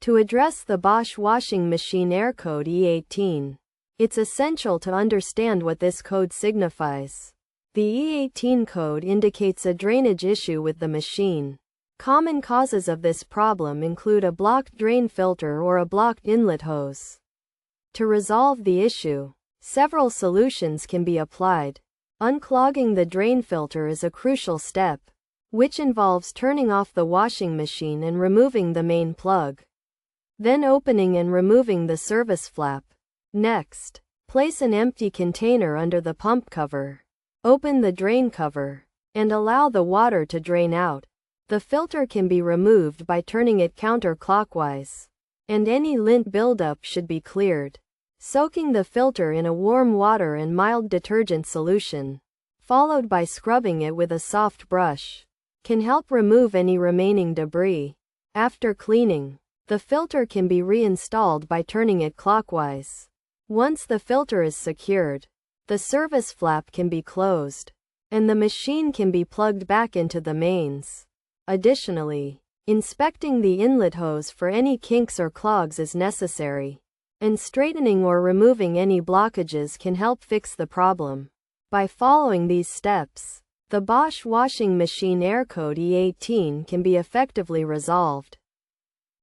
To address the Bosch washing machine error code E18, it's essential to understand what this code signifies. The E18 code indicates a drainage issue with the machine. Common causes of this problem include a blocked drain filter or a blocked inlet hose. To resolve the issue, several solutions can be applied. Unclogging the drain filter is a crucial step, which involves turning off the washing machine and removing the main plug. Then opening and removing the service flap. Next, place an empty container under the pump cover. Open the drain cover, and allow the water to drain out. The filter can be removed by turning it counterclockwise, and any lint buildup should be cleared. Soaking the filter in a warm water and mild detergent solution, followed by scrubbing it with a soft brush, can help remove any remaining debris. After cleaning, the filter can be reinstalled by turning it clockwise. Once the filter is secured, the service flap can be closed, and the machine can be plugged back into the mains. Additionally, inspecting the inlet hose for any kinks or clogs is necessary, and straightening or removing any blockages can help fix the problem. By following these steps, the Bosch washing machine error code E18 can be effectively resolved.